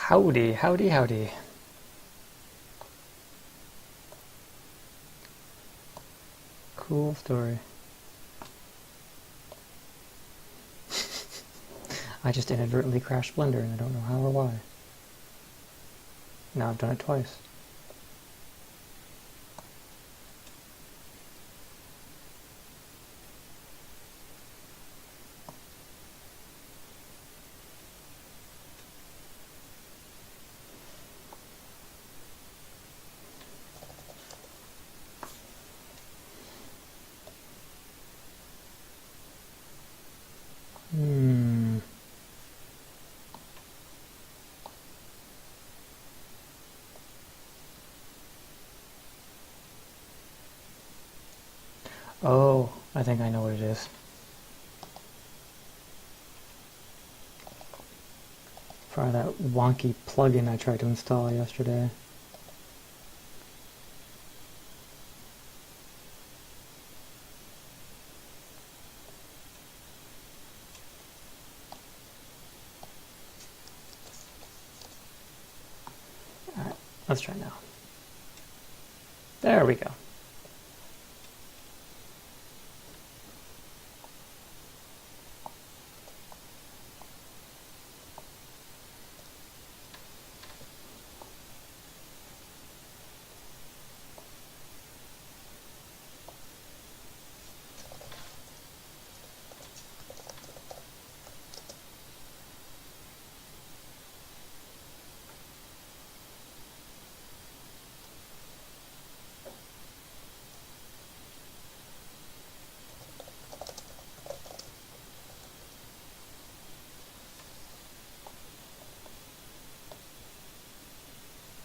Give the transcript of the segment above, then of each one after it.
Howdy, howdy, howdy. Cool story. I just inadvertently crashed Blender and I don't know how or why. Now I've done it twice. Oh, I think I know what it is. For that wonky plugin I tried to install yesterday. Alright, let's try now. There we go.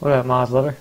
What up, Moz Lover?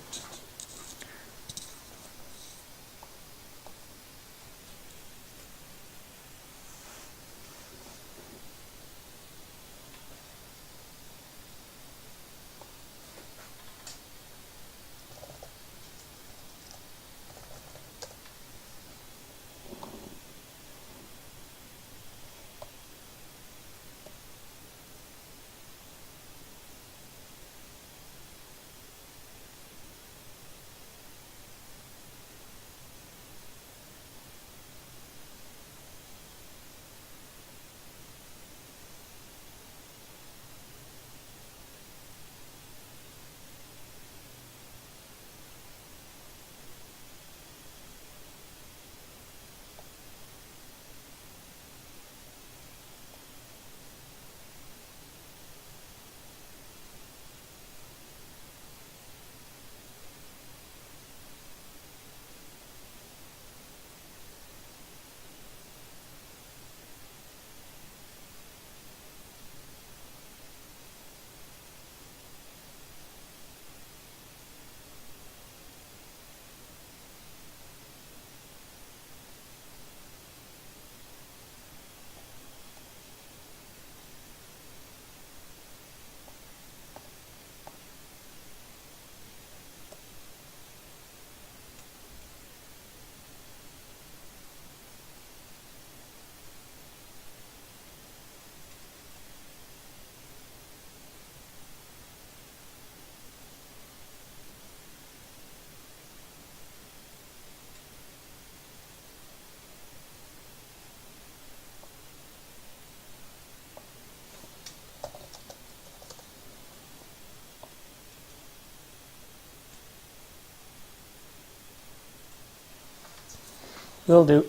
Will do.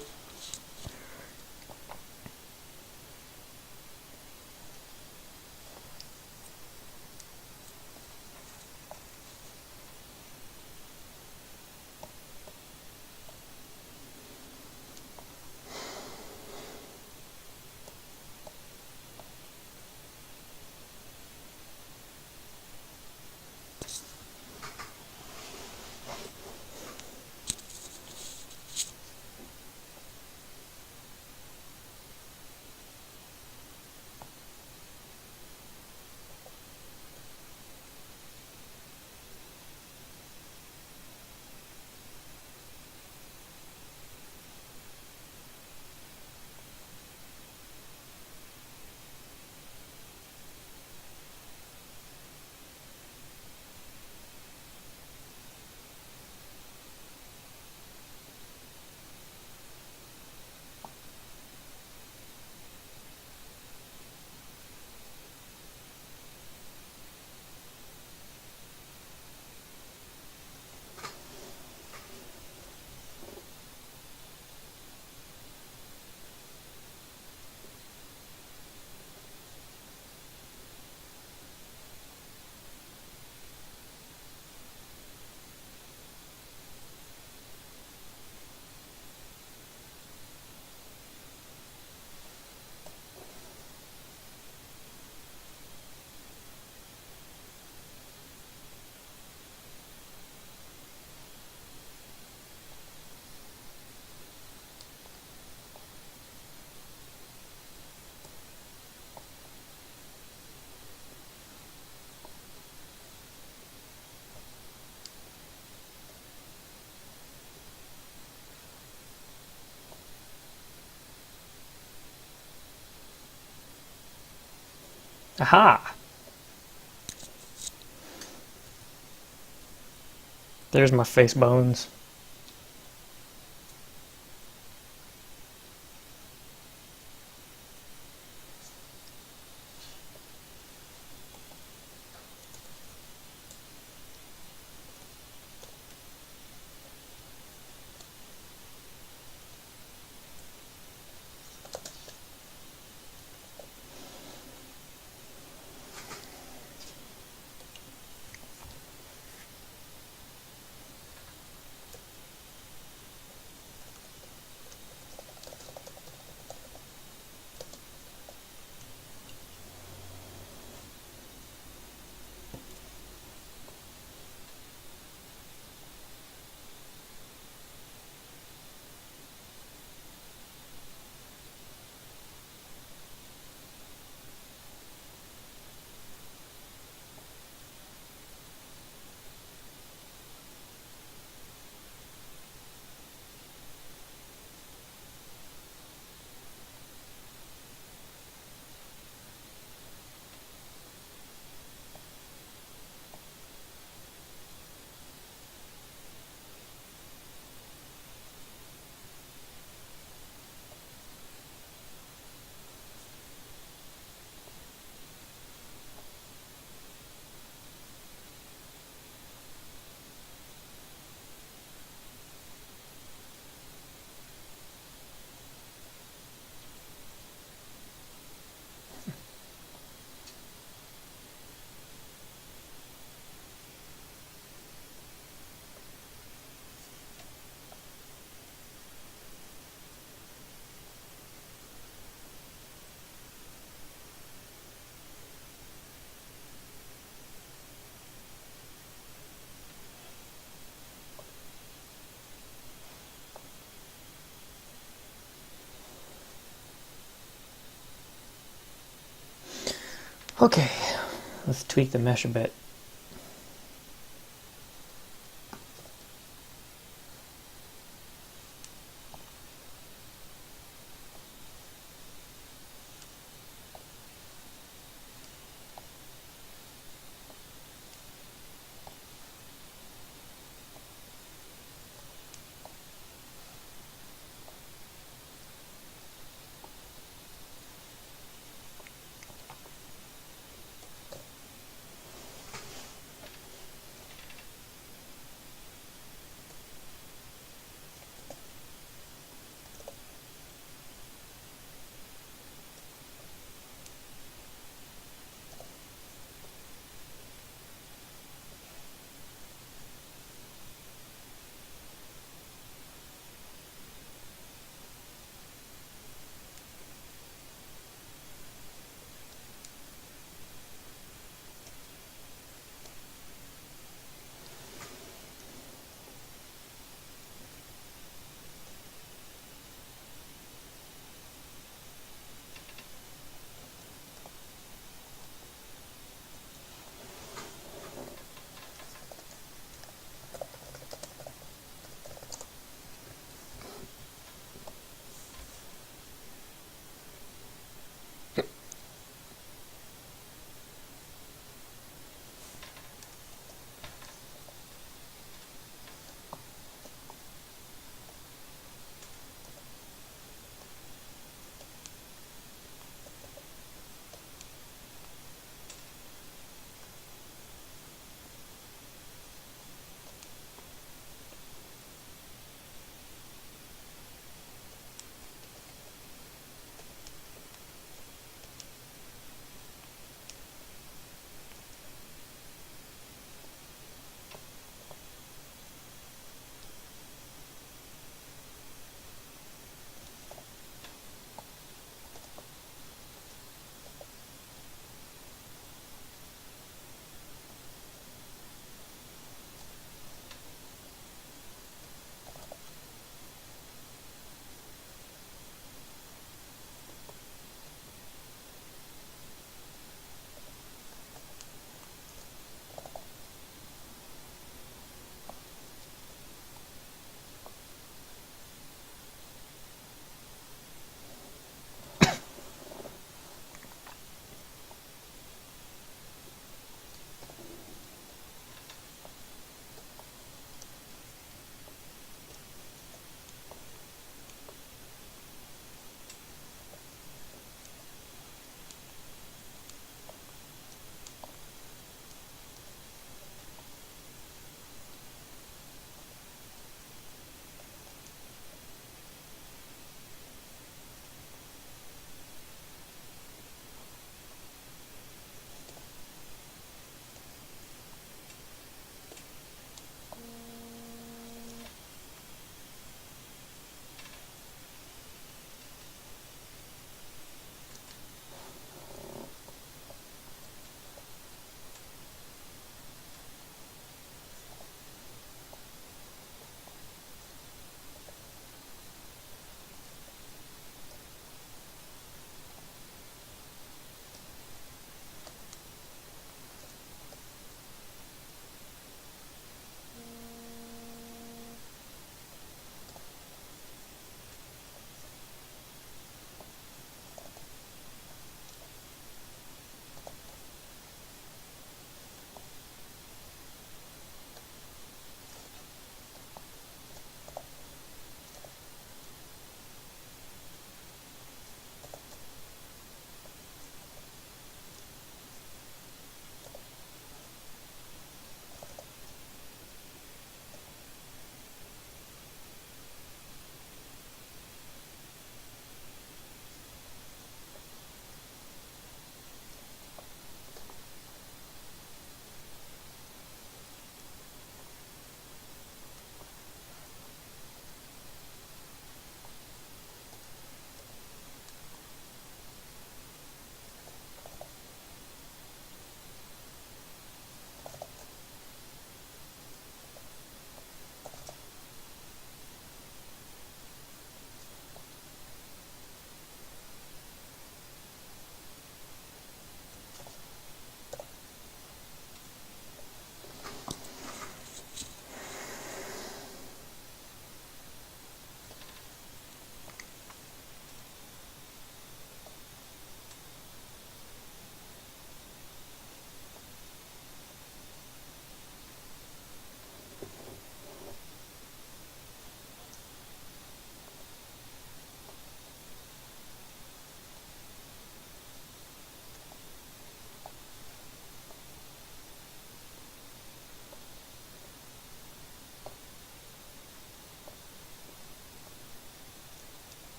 Aha! There's my face bones. Okay, let's tweak the mesh a bit.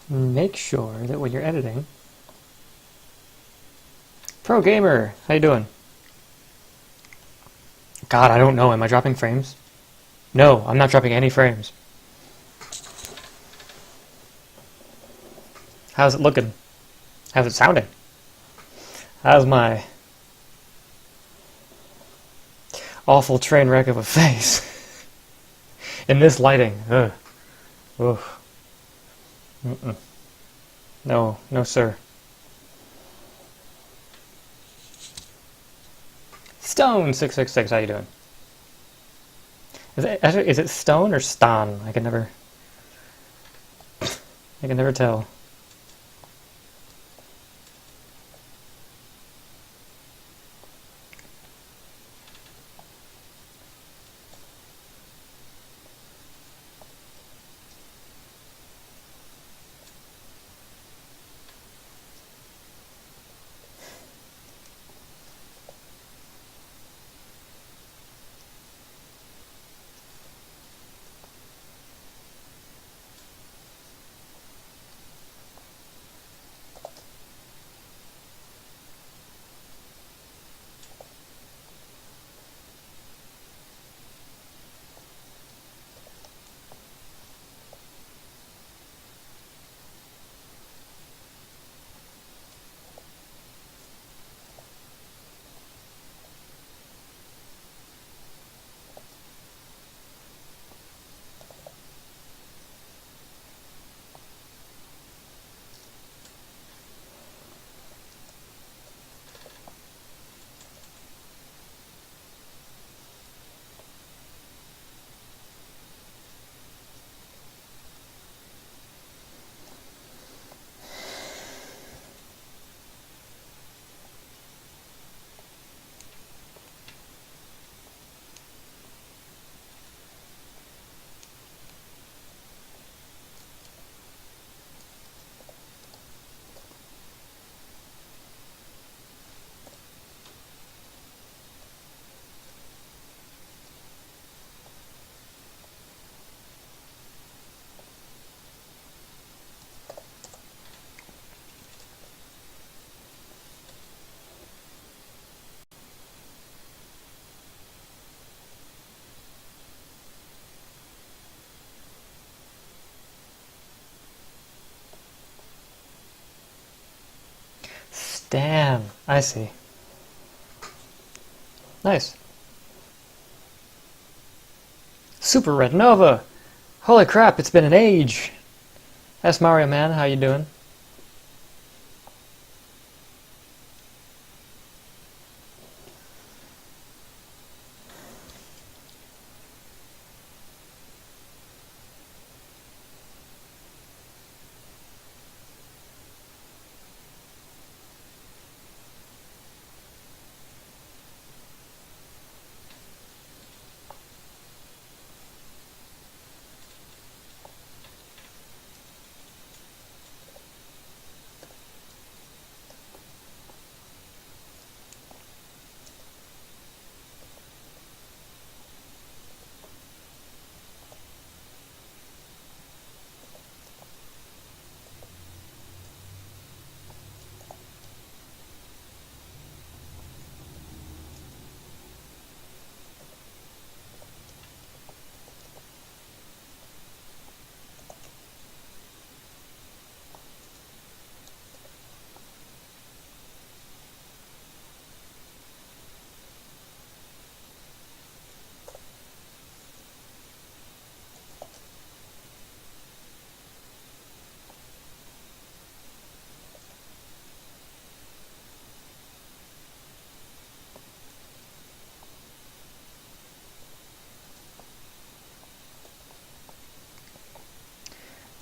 make sure that when you're editing... Pro Gamer, how you doing? God, I don't know. Am I dropping frames? No, I'm not dropping any frames. How's it looking? How's it sounding? How's my awful train wreck of a face? In this lighting. Ugh. Ugh. Mm-mm. No, no sir. Stone666, how you doing? Is it Stone or Stan? I can never tell. Damn, I see. Nice. Super Red Nova! Holy crap, it's been an age! That's Mario Man, how you doing?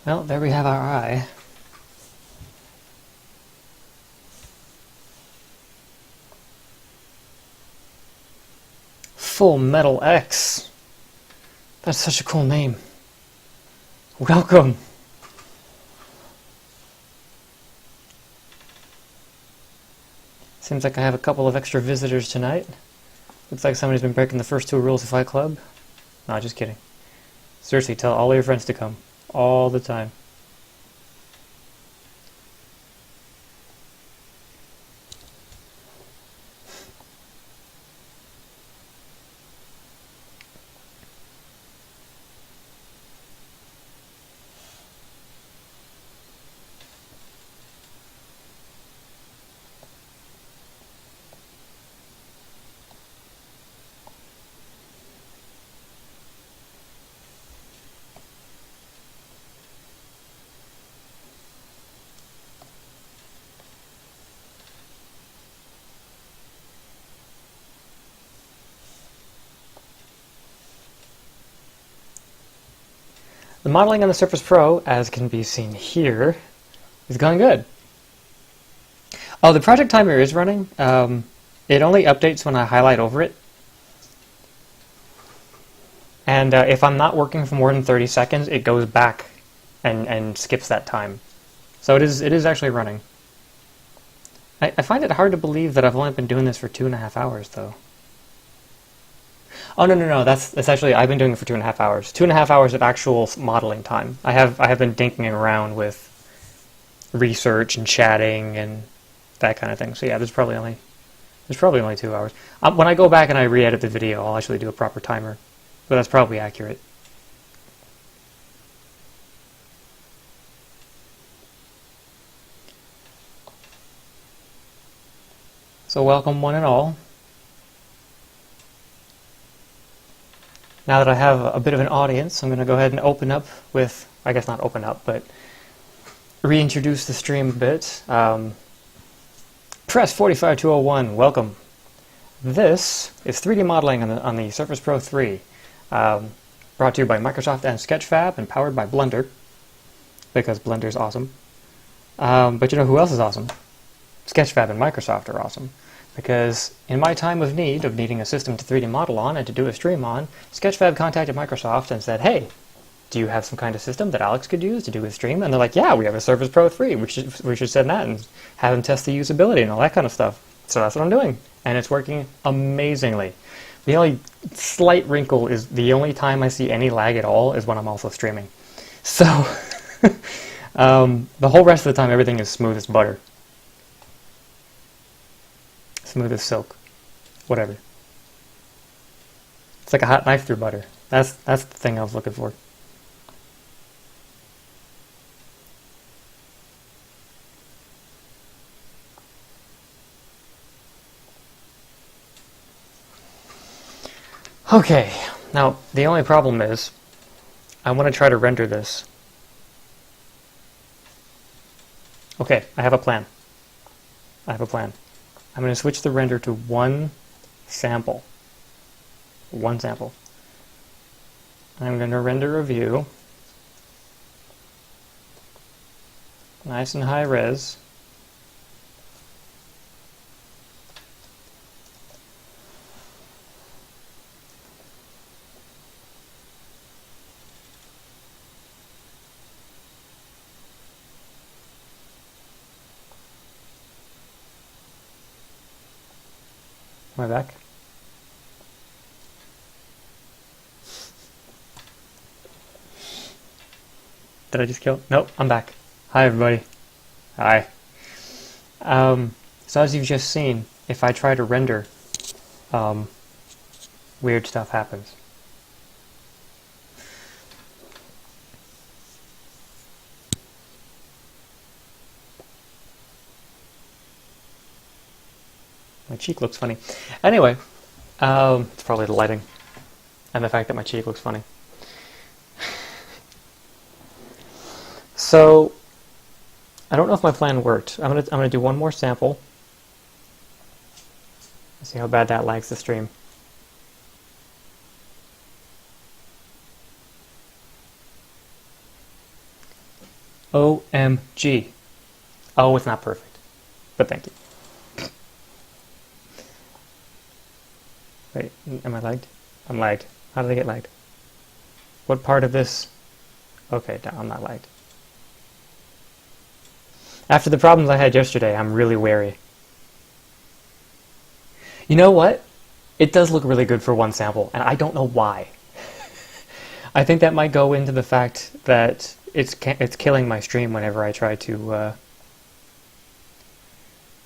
Well, there we have our eye. Full Metal X. That's such a cool name. Welcome. Seems like I have a couple of extra visitors tonight. Looks like somebody's been breaking the first 2 rules of Fight Club. No, just kidding. Seriously, tell all your friends to come. All the time. The modeling on the Surface Pro, as can be seen here, is going good. Oh, the project timer is running. It only updates when I highlight over it. And if I'm not working for more than 30 seconds, it goes back and skips that time. So it is actually running. I find it hard to believe that I've only been doing this for 2.5 hours, though. Oh, no, that's actually, I've been doing it for 2.5 hours. 2.5 hours of actual modeling time. I have been dinking around with research and chatting and that kind of thing. So yeah, there's probably only 2 hours. When I go back and I re-edit the video, I'll actually do a proper timer. But that's probably accurate. So welcome one and all. Now that I have a bit of an audience, I'm going to go ahead and open up with, I guess not open up, but reintroduce the stream a bit. Press 45201, welcome. This is 3D modeling on the Surface Pro 3. Brought to you by Microsoft and Sketchfab and powered by Blender, because Blender's awesome. But you know who else is awesome? Sketchfab and Microsoft are awesome, because in my time of need, of needing a system to 3D model on and to do a stream on, Sketchfab contacted Microsoft and said, hey, do you have some kind of system that Alex could use to do a stream? And they're like, yeah, we have a Surface Pro 3. We should send that and have them test the usability and all that kind of stuff. So that's what I'm doing, and it's working amazingly. The only slight wrinkle is the only time I see any lag at all is when I'm also streaming. So the whole rest of the time, everything is smooth as butter. Smooth as silk. Whatever. It's like a hot knife through butter. That's the thing I was looking for. Okay, now the only problem is I want to try to render this. Okay, I have a plan. I'm going to switch the render to one sample. I'm going to render a view. Nice and high res. Am I back? Did I just kill? Nope, I'm back. Hi, everybody. Hi. So as you've just seen, if I try to render, weird stuff happens. My cheek looks funny. Anyway, it's probably the lighting and the fact that my cheek looks funny. So, I don't know if my plan worked. I'm gonna do one more sample. Let's see how bad that lags the stream. OMG. Oh, it's not perfect, but thank you. Wait, am I lagged? I'm lagged. How did I get lagged? What part of this? Okay, no, I'm not lagged. After the problems I had yesterday, I'm really wary. You know what? It does look really good for one sample, and I don't know why. I think that might go into the fact that it's killing my stream whenever I try to...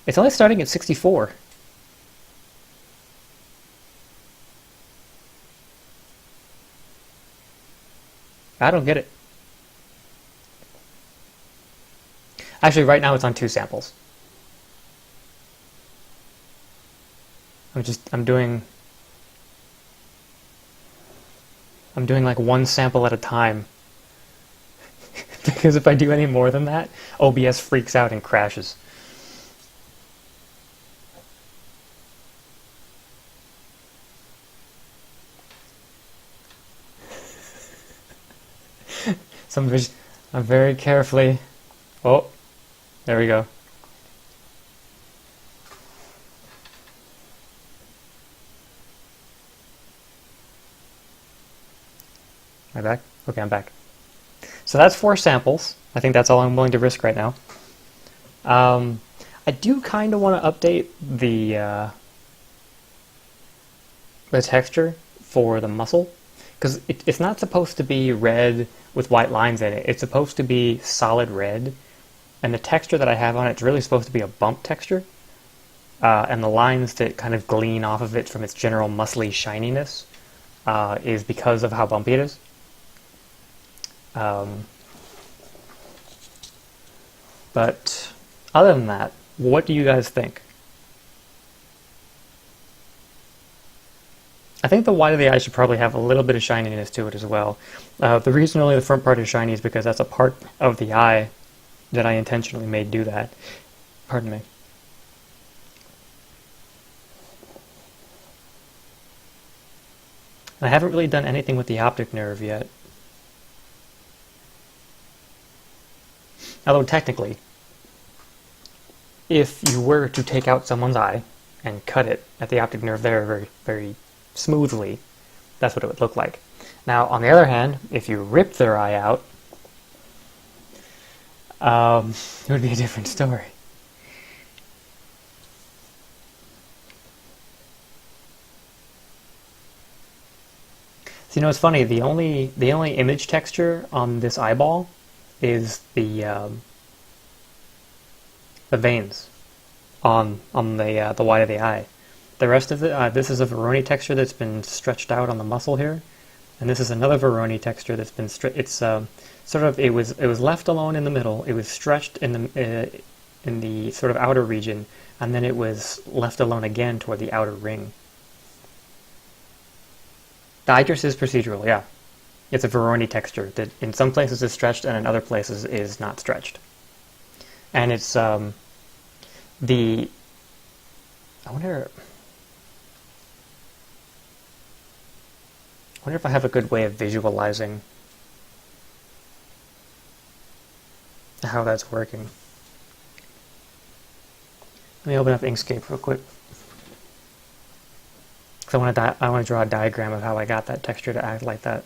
It's only starting at 64. I don't get it. Actually, right now it's on 2 samples. I'm doing like one sample at a time. Because if I do any more than that, OBS freaks out and crashes. I'm very carefully. Oh, there we go. Am I back? Okay, I'm back. So that's 4 samples. I think that's all I'm willing to risk right now. I do kind of want to update the texture for the muscle, because it's not supposed to be red with white lines in it. It's supposed to be solid red, and the texture that I have on it's really supposed to be a bump texture, and the lines that kind of glean off of it from its general muscly shininess is because of how bumpy it is. But other than that, what do you guys think? I think the white of the eye should probably have a little bit of shininess to it as well. The reason only the front part is shiny is because that's a part of the eye that I intentionally made do that. Pardon me. I haven't really done anything with the optic nerve yet. Although technically, if you were to take out someone's eye and cut it at the optic nerve there very, very smoothly, that's what it would look like. Now, on the other hand, if you rip their eye out, it would be a different story. So, you know, it's funny. The only image texture on this eyeball is the veins on the white of the eye. The rest of it, this is a Voronoi texture that's been stretched out on the muscle here, and this is another Voronoi texture that's been it's sort of it was left alone in the middle. It was stretched in the sort of outer region, and then it was left alone again toward the outer ring. The iris is procedural, yeah. It's a Voronoi texture that in some places is stretched and in other places is not stretched. And it's I wonder if I have a good way of visualizing how that's working. Let me open up Inkscape real quick. Because I want to draw a diagram of how I got that texture to act like that.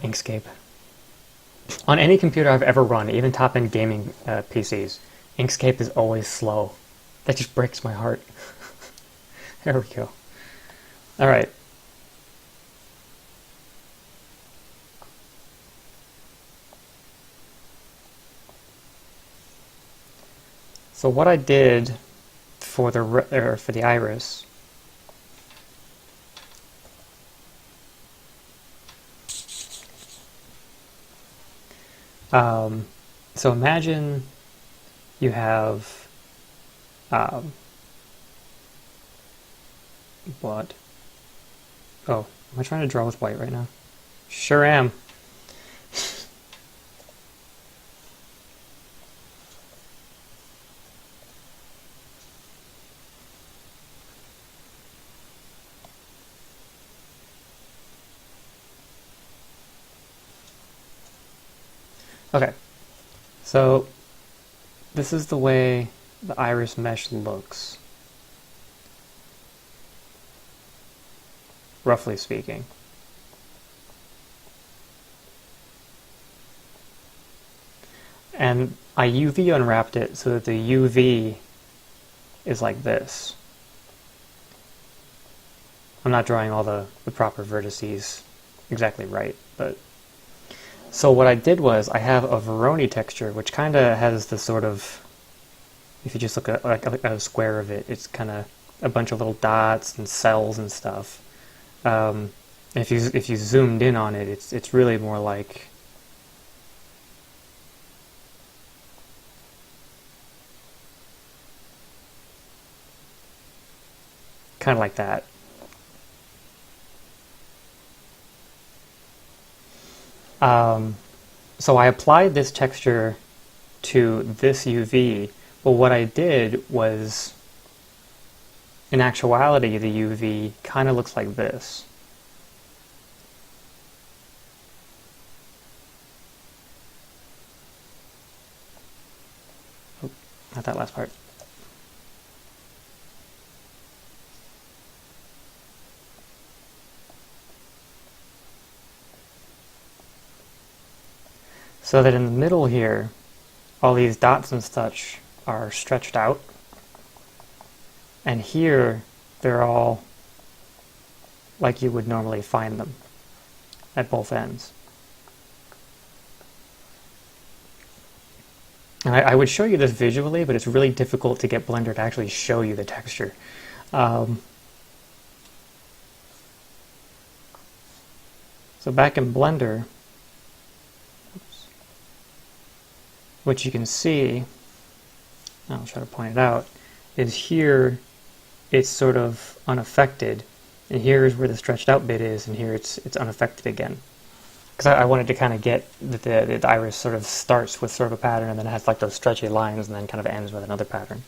Inkscape. On any computer I've ever run, even top-end gaming PCs, Inkscape is always slow. That just breaks my heart. There we go. Alright. So what I did for the iris so imagine you have what? Oh, am I trying to draw with white right now? Sure am. Okay, so this is the way the iris mesh looks, roughly speaking. And I UV unwrapped it so that the UV is like this. I'm not drawing all the proper vertices exactly right, but so what I did was I have a Voronoi texture, which kind of has the sort of, if you just look at like a square of it, it's kind of a bunch of little dots and cells and stuff. If you zoomed in on it, it's really more like kind of like that. So I applied this texture to this UV But what I did was, in actuality, the UV kind of looks like this. Oh, not that last part. So that in the middle here, all these dots and such are stretched out. And here, they're all like you would normally find them at both ends. And I would show you this visually, but it's really difficult to get Blender to actually show you the texture. So back in Blender, what you can see, I'll try to point it out, is here it's sort of unaffected, and here is where the stretched out bit is, and here it's unaffected again. Because I wanted to kind of get that the iris sort of starts with sort of a pattern, and then it has like those stretchy lines, and then kind of ends with another pattern.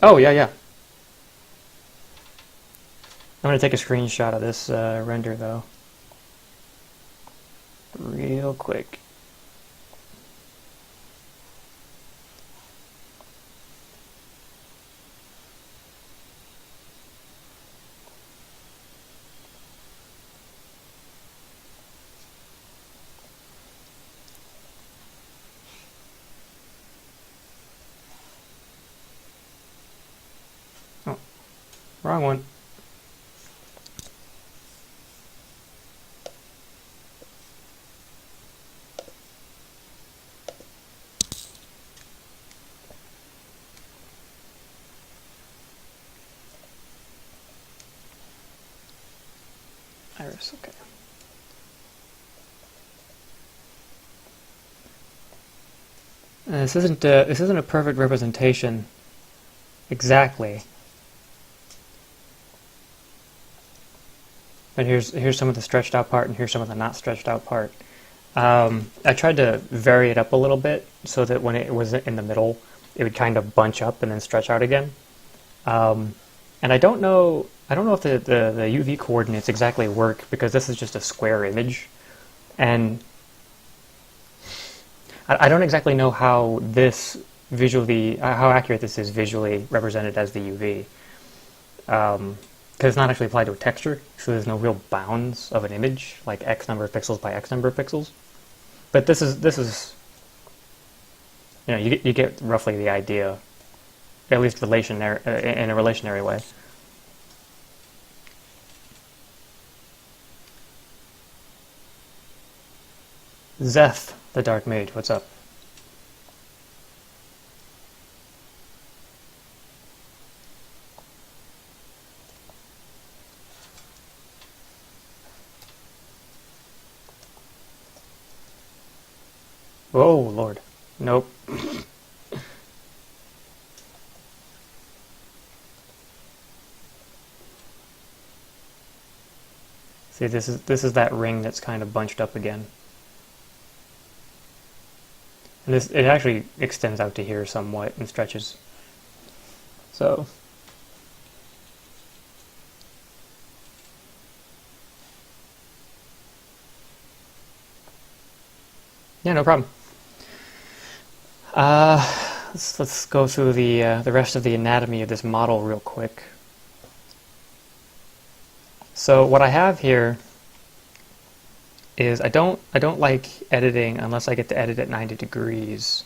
Oh, yeah. I'm going to take a screenshot of this render, though. Real quick. Oh, wrong one. Iris, okay. This isn't a perfect representation exactly, but here's some of the stretched out part, and here's some of the not stretched out part. I tried to vary it up a little bit so that when it was in the middle, it would kind of bunch up and then stretch out again. And I don't know if the UV coordinates exactly work, because this is just a square image, and I don't exactly know how this visually, how accurate this is visually represented as the UV, because it's not actually applied to a texture, so there's no real bounds of an image, like X number of pixels by X number of pixels. But this is, you know, you get roughly the idea, at least in a relationary way. Zeth, the Dark Mage, what's up? Oh, Lord. Nope. See, this is that ring that's kind of bunched up again. And it actually extends out to here somewhat and stretches. So yeah, no problem. Let's go through the rest of the anatomy of this model real quick. So what I have here is I don't like editing unless I get to edit at 90 degrees.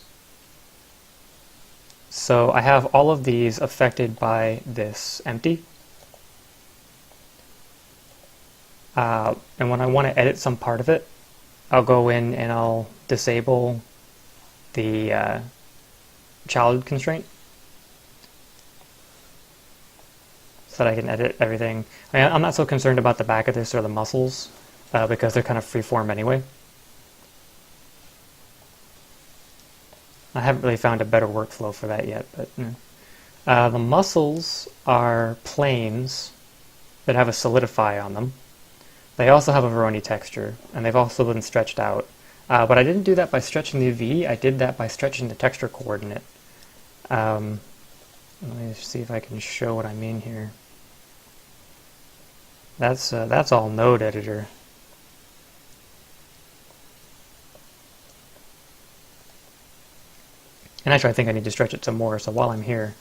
So I have all of these affected by this empty. And when I want to edit some part of it, I'll go in and I'll disable the child constraint so that I can edit everything. I mean, I'm not so concerned about the back of this or the muscles because they're kind of freeform anyway. I haven't really found a better workflow for that yet, but the muscles are planes that have a solidify on them. They also have a Voronoi texture, and they've also been stretched out. But I didn't do that by stretching the V, I did that by stretching the texture coordinate. Let me see if I can show what I mean here. That's all node editor. And actually I think I need to stretch it some more, so while I'm here,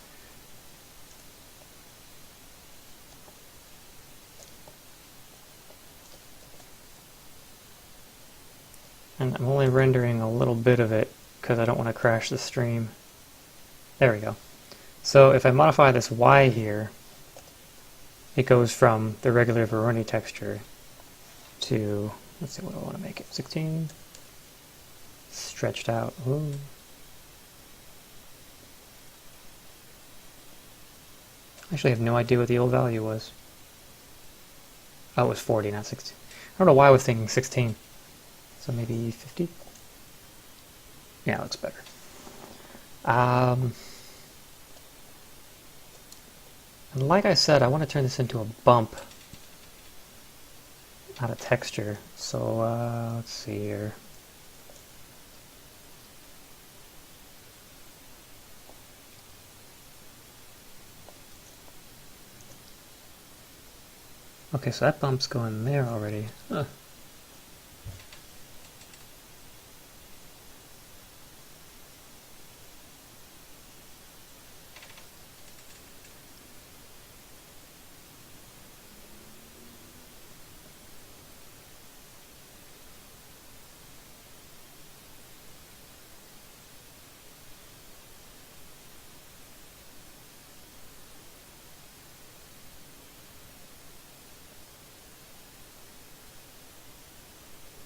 and I'm only rendering a little bit of it because I don't want to crash the stream. There we go. So if I modify this Y here, it goes from the regular Voronoi texture to, let's see, what do I want to make it? 16? Stretched out. Ooh. Actually, I have no idea what the old value was. Oh, it was 40, not 16. I don't know why I was thinking 16. So maybe 50? Yeah, it looks better. And like I said, I want to turn this into a bump, not a texture. So let's see here. Okay, so that bump's going there already. Huh.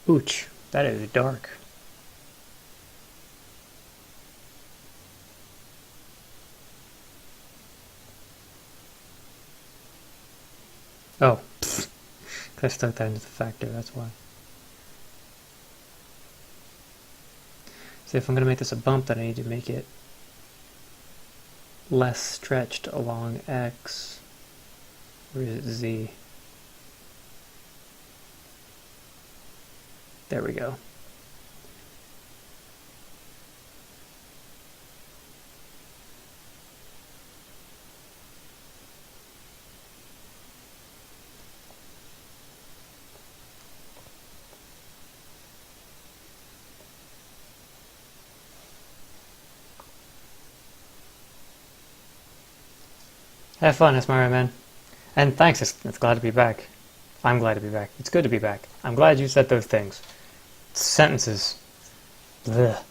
Ooch, that is dark. Oh, I stuck that into the factor, that's why. So if I'm going to make this a bump, then I need to make it less stretched along X. Or is it Z? There we go. Have fun, Esmara, man. And thanks, it's glad to be back. I'm glad to be back. It's good to be back. I'm glad you said those things. Sentences. Blech.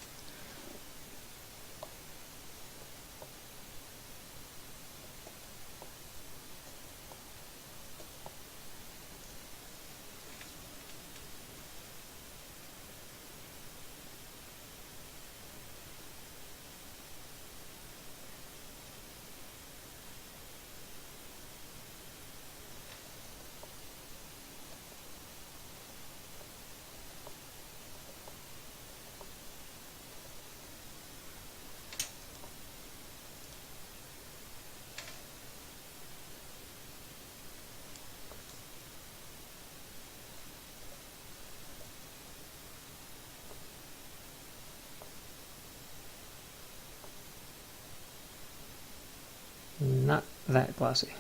Not that glossy.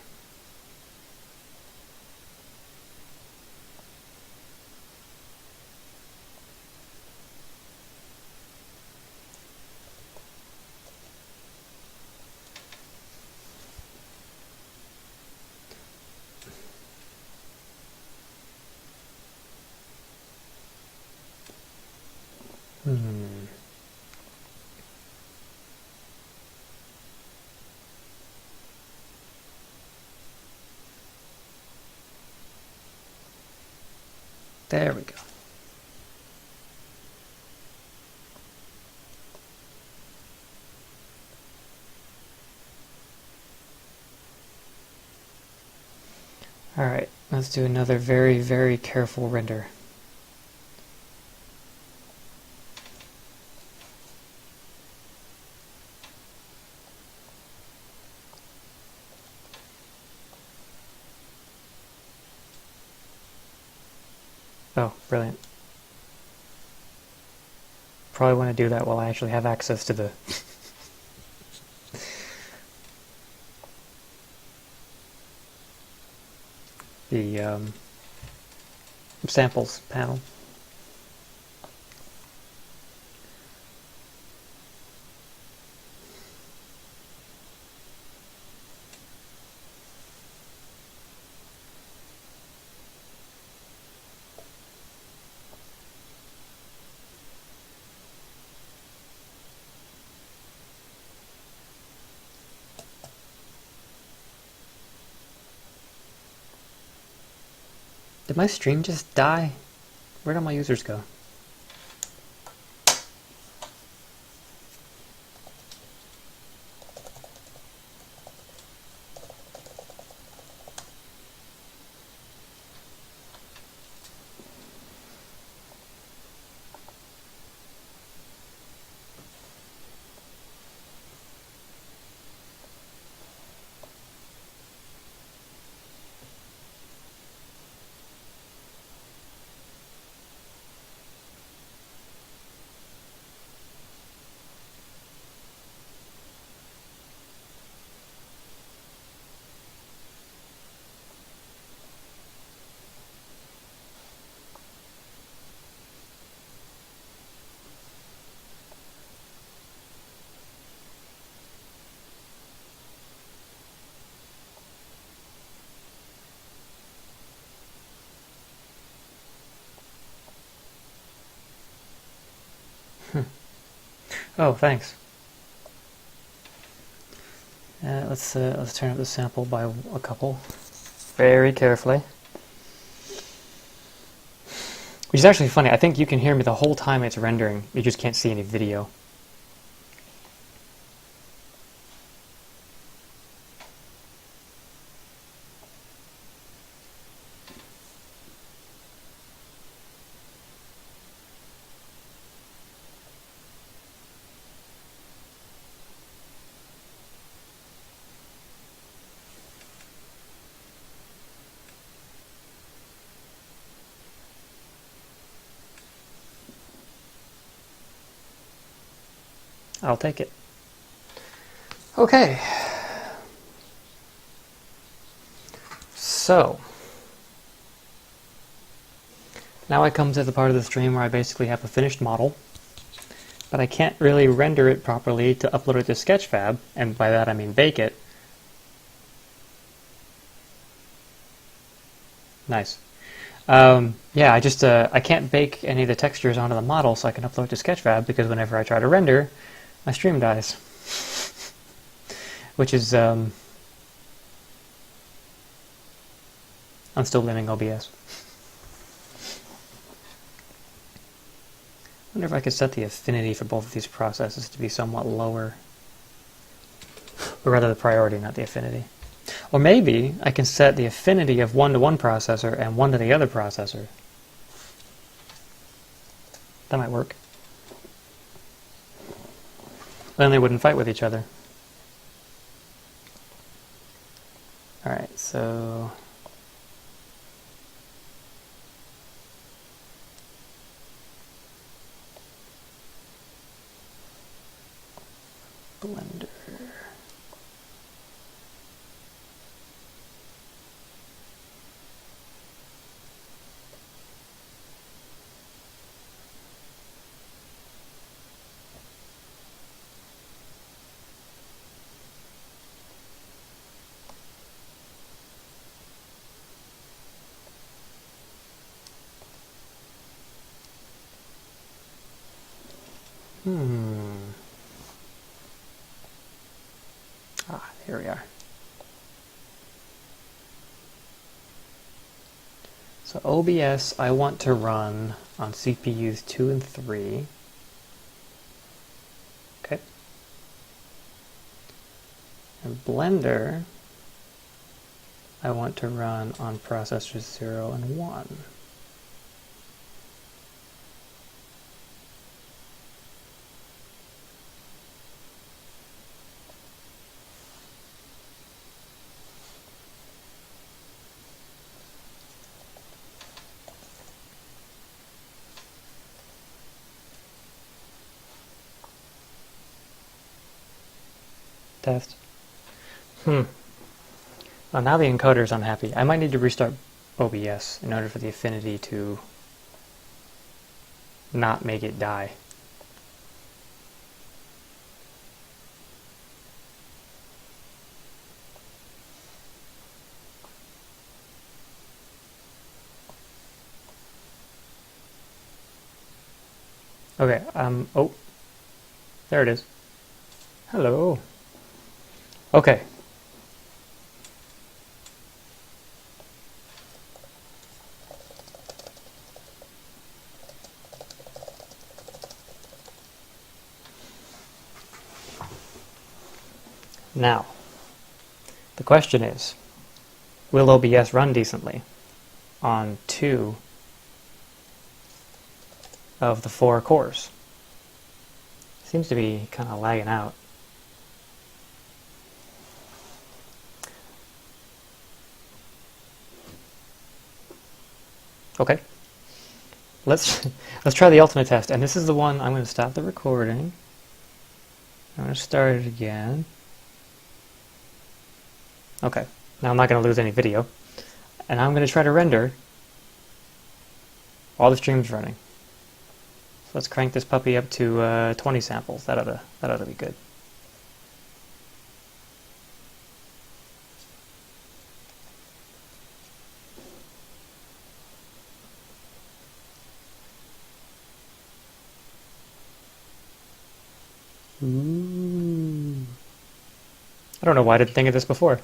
There we go. Alright, let's do another very, very careful render. Oh, brilliant. probably want to do that while I actually have access to the the samples panel. Did my stream just die? Where did all my users go? Oh, thanks. Let's turn up the sample by a couple, very carefully. Which is actually funny. I think you can hear me the whole time it's rendering. You just can't see any video. I'll take it. Okay. So, now I come to the part of the stream where I basically have a finished model, but I can't really render it properly to upload it to Sketchfab, and by that I mean bake it. Nice. Yeah, I can't bake any of the textures onto the model so I can upload it to Sketchfab, because whenever I try to render, my stream dies. Which is, I'm still blaming OBS. I wonder if I could set the affinity for both of these processes to be somewhat lower. Or rather the priority, not the affinity. Or maybe I can set the affinity of one to one processor and one to the other processor. That might work. Then they wouldn't fight with each other. Alright, so... Blender. Here we are. So OBS I want to run on CPUs 2 and 3. Okay. And Blender I want to run on processors 0 and 1. test. Well, now the encoder is unhappy. I might need to restart OBS in order for the affinity to not make it die. Okay, oh, there it is. Hello. Okay. Now, the question is, will OBS run decently on 2 of the 4 cores? Seems to be kind of lagging out. Okay, let's try the ultimate test, and this is the one. I'm going to stop the recording. I'm going to start it again. Okay, now I'm not going to lose any video, and I'm going to try to render all the streams running. So let's crank this puppy up to 20 samples. That ought to be good. Ooh. I don't know why I didn't think of this before.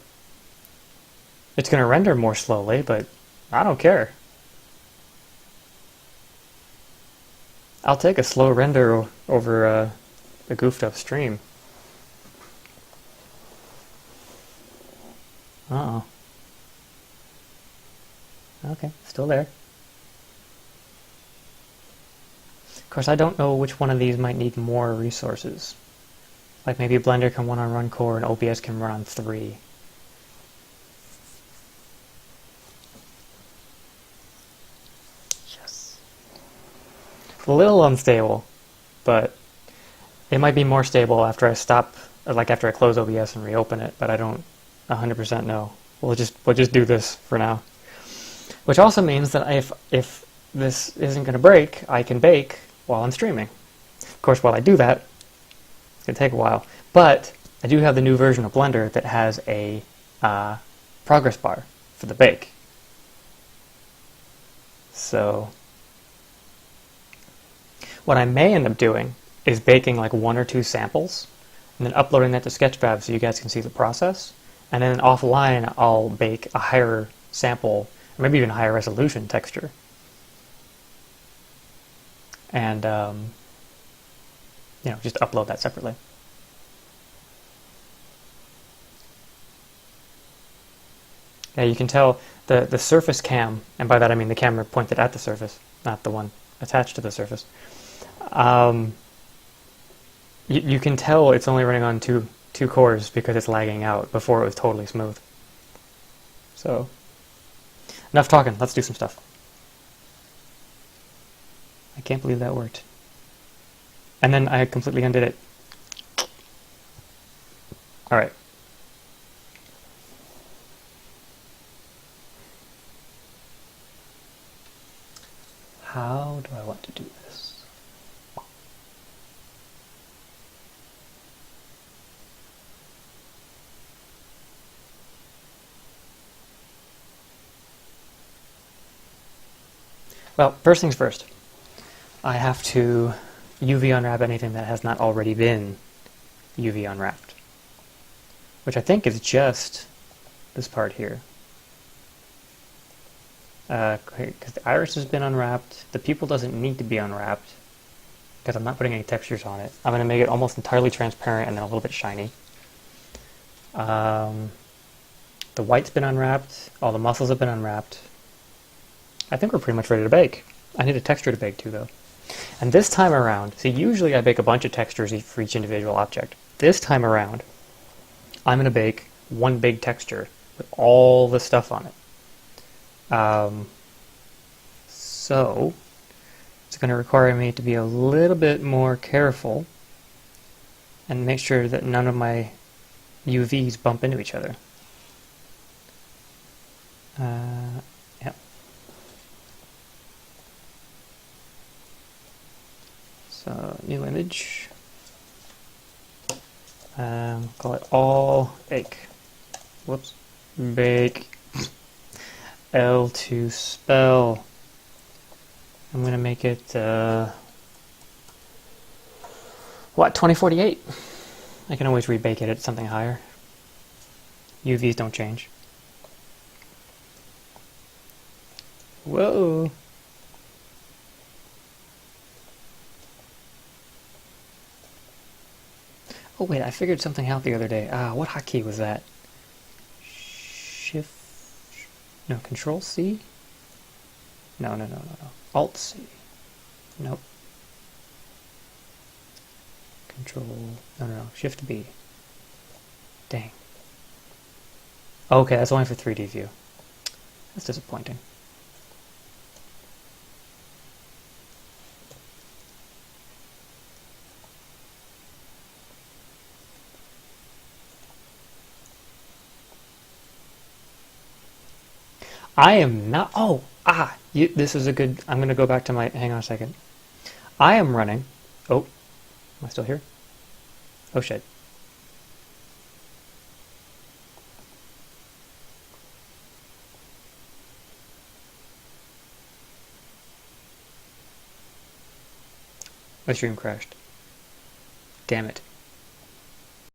It's going to render more slowly, but I don't care. I'll take a slow render over a goofed up stream. Uh-oh. Okay, still there. Of course, I don't know which one of these might need more resources. Like maybe Blender can run on one core and OBS can run on 3. Yes. It's a little unstable, but it might be more stable after I stop, like after I close OBS and reopen it, but I don't 100% know. We'll just do this for now. Which also means that if this isn't going to break, I can bake while I'm streaming. Of course, while I do that, it's going to take a while. But I do have the new version of Blender that has a progress bar for the bake. So what I may end up doing is baking like 1 or 2 samples and then uploading that to Sketchfab so you guys can see the process. And then offline, I'll bake a higher sample, or maybe even higher resolution texture. And just upload that separately. Yeah, you can tell the surface cam, and by that I mean the camera pointed at the surface, not the one attached to the surface. You can tell it's only running on two cores because it's lagging out. Before it was totally smooth. So, enough talking. Let's do some stuff. I can't believe that worked. And then I completely undid it. Alright. How do I want to do this? Well, first things first. I have to UV unwrap anything that has not already been UV unwrapped. Which I think is just this part here. Because the iris has been unwrapped, the pupil doesn't need to be unwrapped, because I'm not putting any textures on it. I'm going to make it almost entirely transparent and then a little bit shiny. The white's been unwrapped, all the muscles have been unwrapped. I think we're pretty much ready to bake. I need a texture to bake too, though. And this time around, see, usually I bake a bunch of textures for each individual object. This time around, I'm going to bake one big texture with all the stuff on it. So it's going to require me to be a little bit more careful and make sure that none of my UVs bump into each other. Yeah. So, new image. Call it all bake. Whoops. Bake. L2 spell. I'm going to make it, 2048? I can always rebake it at something higher. UVs don't change. Whoa! Oh wait, I figured something out the other day. What hotkey was that? Shift... No, Control C? No. Alt C. Nope. Control... No. Shift B. Dang. Okay, that's only for 3D view. That's disappointing. I am not... this is a good... I'm going to go back to my... Hang on a second. I am running... Oh, am I still here? Oh, shit. My stream crashed. Damn it.